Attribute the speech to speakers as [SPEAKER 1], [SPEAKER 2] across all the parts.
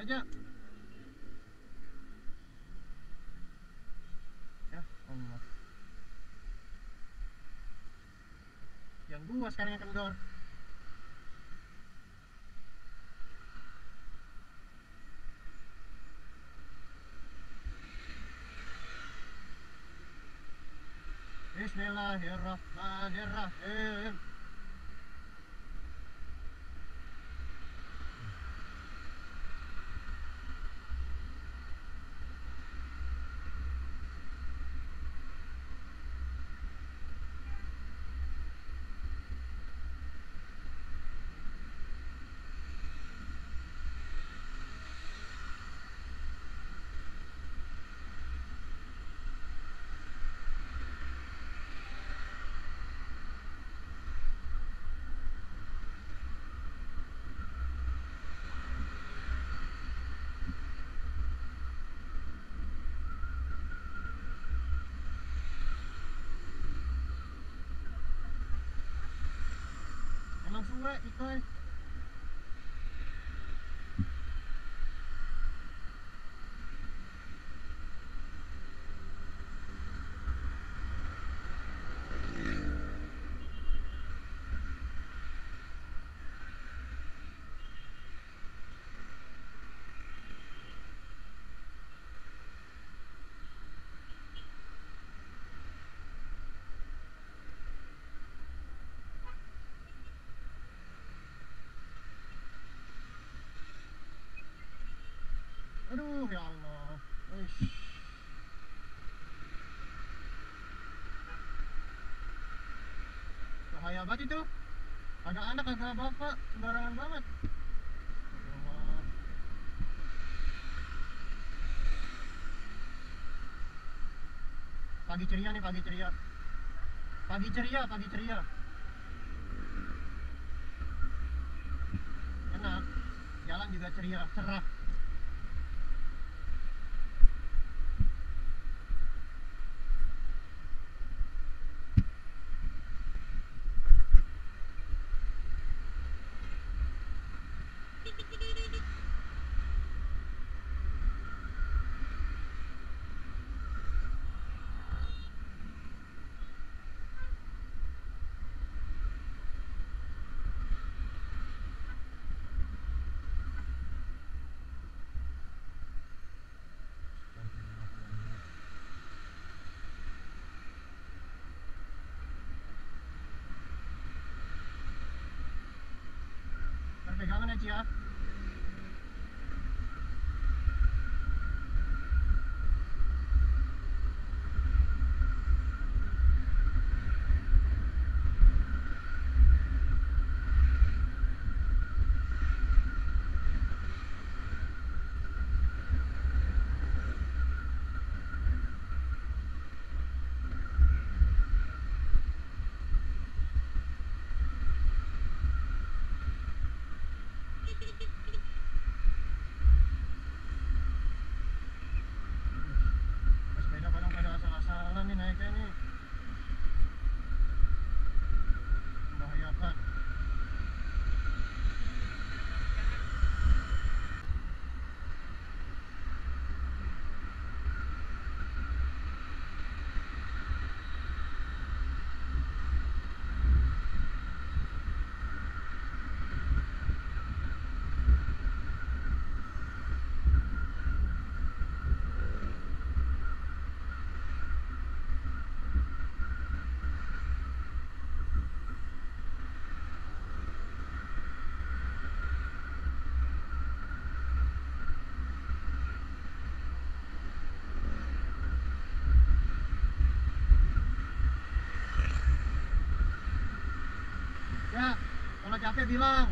[SPEAKER 1] aja. Ya Allah, yang gua sekarang yang kendor. Bismillahirrahmanirrahim. Emang suwe ikoy. Aduh ya Allah. Uish. Bahaya banget itu. Ada anak ada bapak, sembarangan banget. Ya Allah. Pagi ceria nih, pagi ceria. Pagi ceria, pagi ceria. Enak. Jalan juga ceria, cerah. Pegangan ya, Ci ya. Sepeda kadang pada asal-asalan nih naiknya nih. Membahayakan. Ya, kalau capek bilang.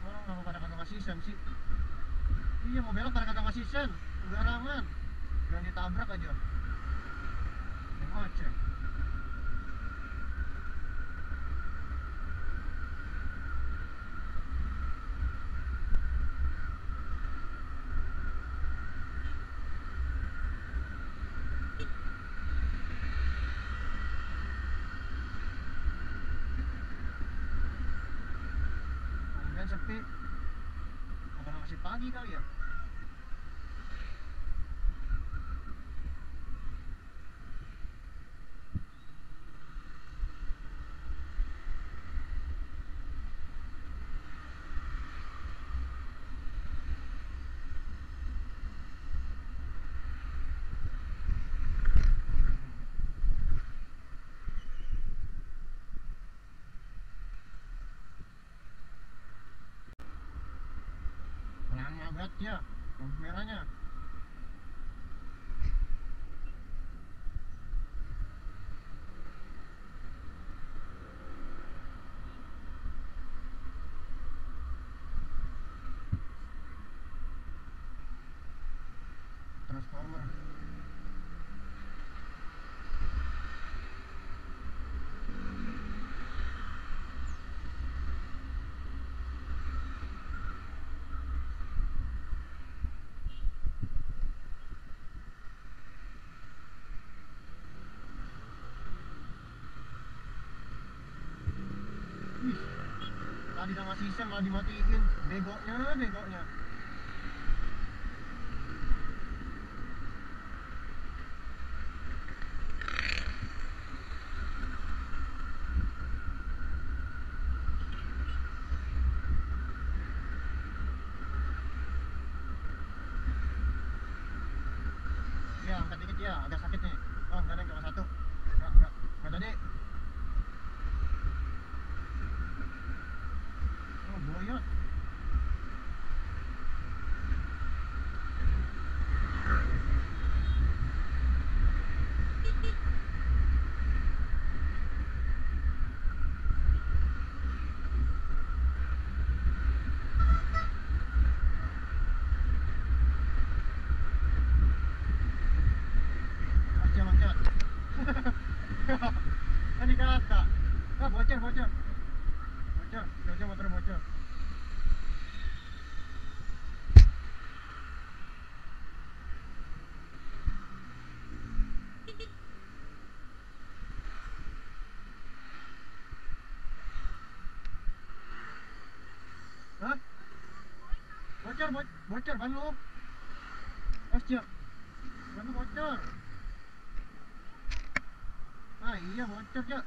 [SPEAKER 1] Orang kenapa pada kagak ngasih sen sih? Iya, mau belok pada kagak ngasih sen. Sembarangan. Jangan ditabrak aja. Yang ngoceh. Kan sepi. Apa masih pagi kali ya? Lama banget ya lampu merahnya. Transformer. Wih, tadi sama sistem malah dimatiin. Begonya. Ya, angkat dikit ya, agak sakit nih. Oh, enggak ada cuma satu. Enggak tadi. Oh, buaya. Masih loncat. Kan dikata. Ah, bocor. Bocor, motor bocor. Hah? Bocor ban lu. Asyik. Ban lu bocor. Ah, iya bocor, Cak.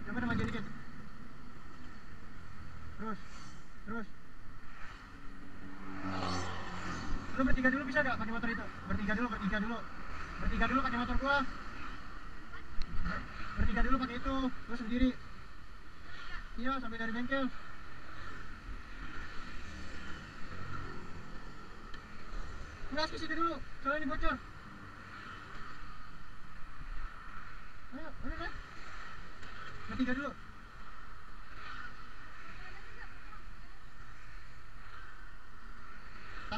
[SPEAKER 1] Coba maju dikit. Terus. Lu bertiga dulu bisa gak pakai motor itu? Bertiga dulu. Bertiga dulu pakai motor gua. Bertiga dulu pakai itu. Lu sendiri. Iya, sampai dari bengkel. Gas ke situ dulu. Soalnya ini bocor. Ayo, udah. Bertiga dulu.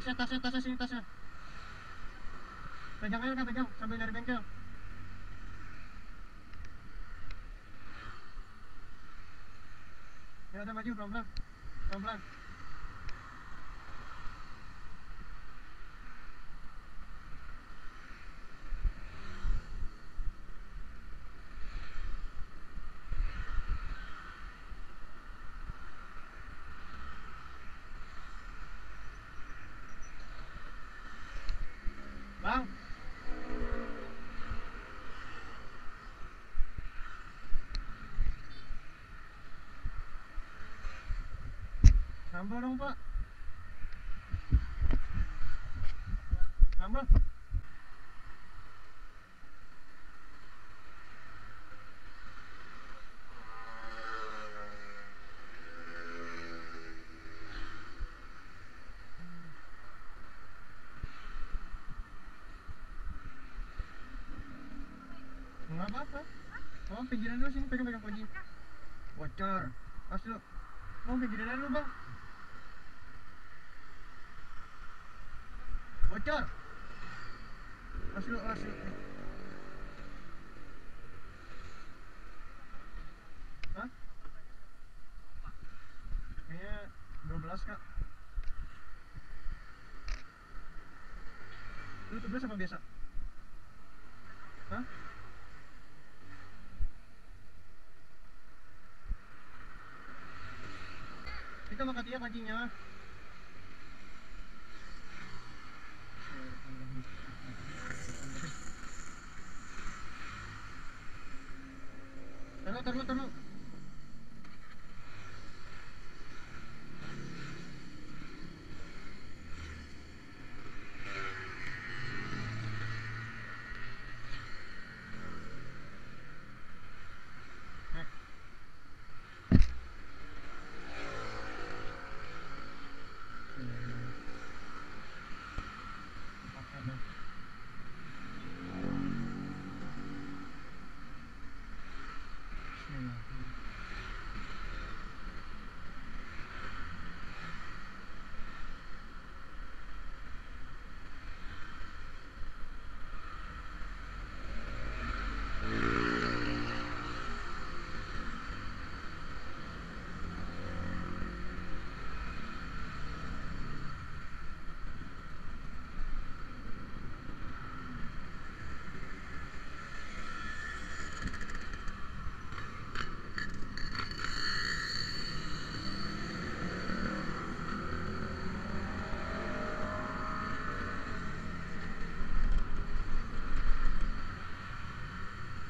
[SPEAKER 1] Tasnya sini tasnya. Pegang aja kan, pegang sambil dari bengkel. Ya udah maju pelan-pelan. Bang, sambal dong Pak. Sambal. Enggak apa-apa. Oh, pinggiran dulu sini, pegang kunci. Bocor. Pas lu. Mau pinggiran dulu bang. Bocor. Pas lu. Hah? Kayaknya 12 kak. Lu 12 apa biasa? Hah? Kita makan dia pancingnya. Taruh.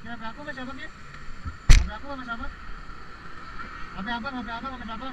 [SPEAKER 1] Ya, HP aku masih apa dia? HP aku sama siapa? HP abang sama siapa?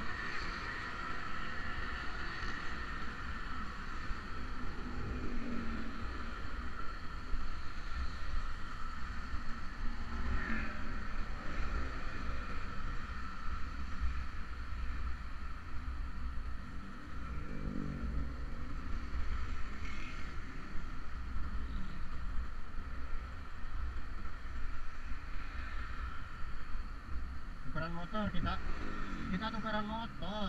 [SPEAKER 1] Tukeran motor kita tukeran motor.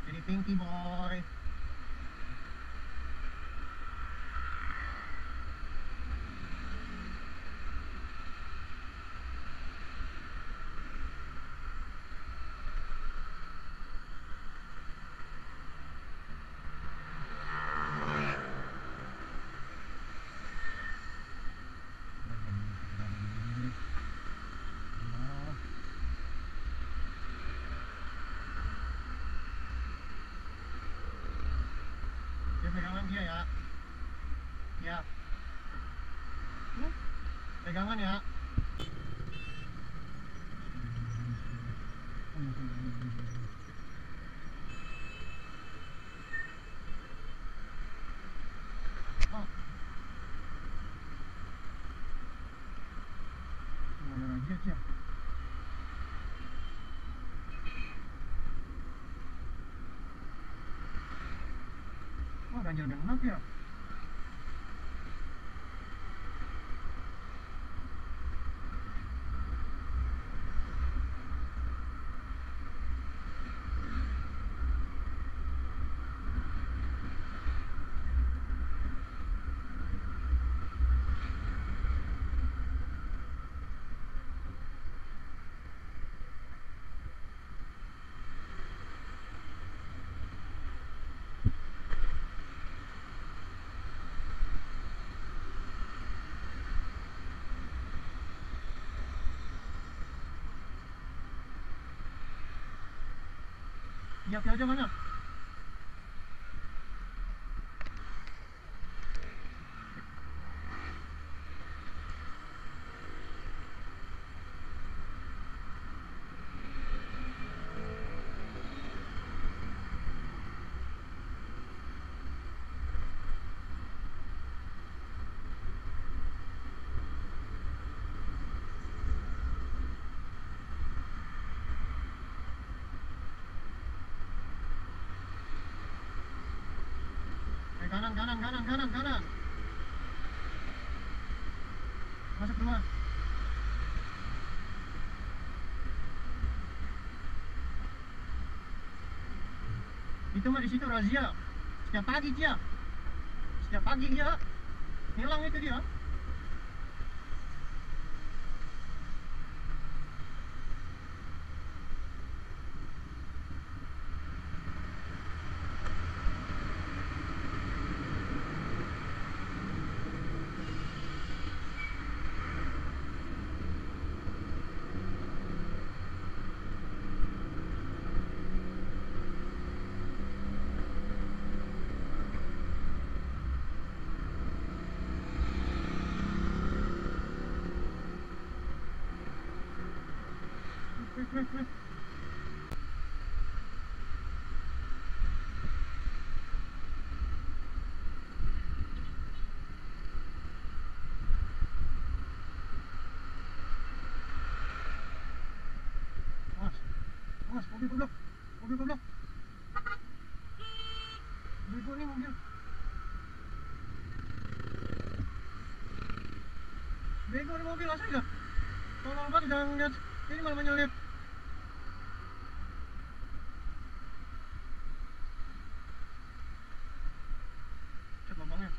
[SPEAKER 1] Jadi Pinky boy. Pegangan dia ya. Ya. Pegangan ya. Oh. Mana aja dia? Oh, ganjil genap ya. Iya, aja mana? Kanan. Masuk duluan. Itu mah di situ razia. Setiap pagi dia. Hilang itu dia. Awas, awas, mobil goblok, mobil goblok. Bego nih mobil. Bego nih mobil asli dah. Tolong banget jangan lihat. Ini malah menyelip. Cet lubangnya.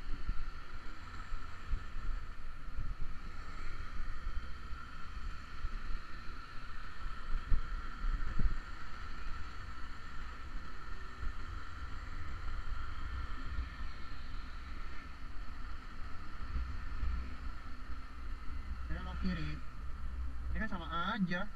[SPEAKER 1] Belok kiri. Ini kan sama aja.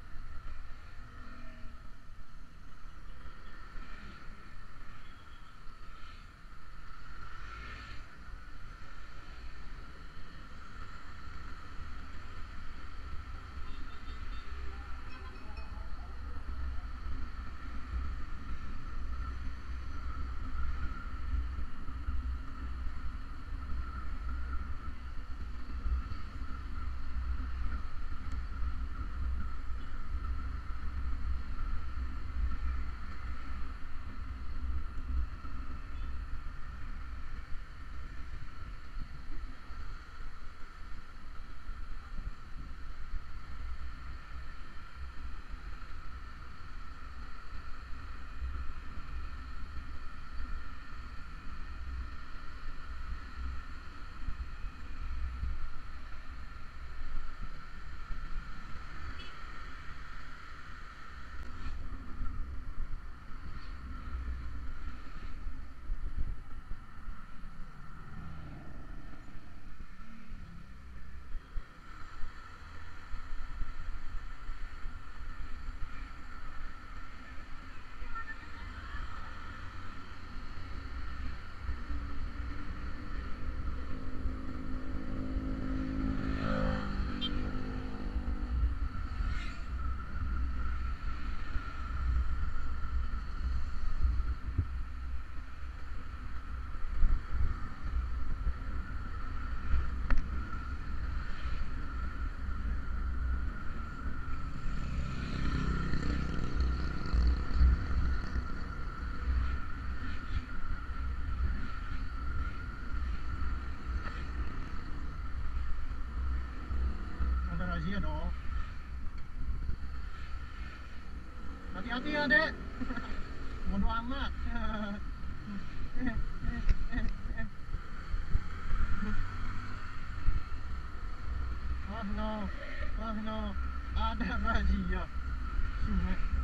[SPEAKER 1] Razia dong. Hati-hati ya dek. Bodo amat. Oh no, ada razia. Sungai.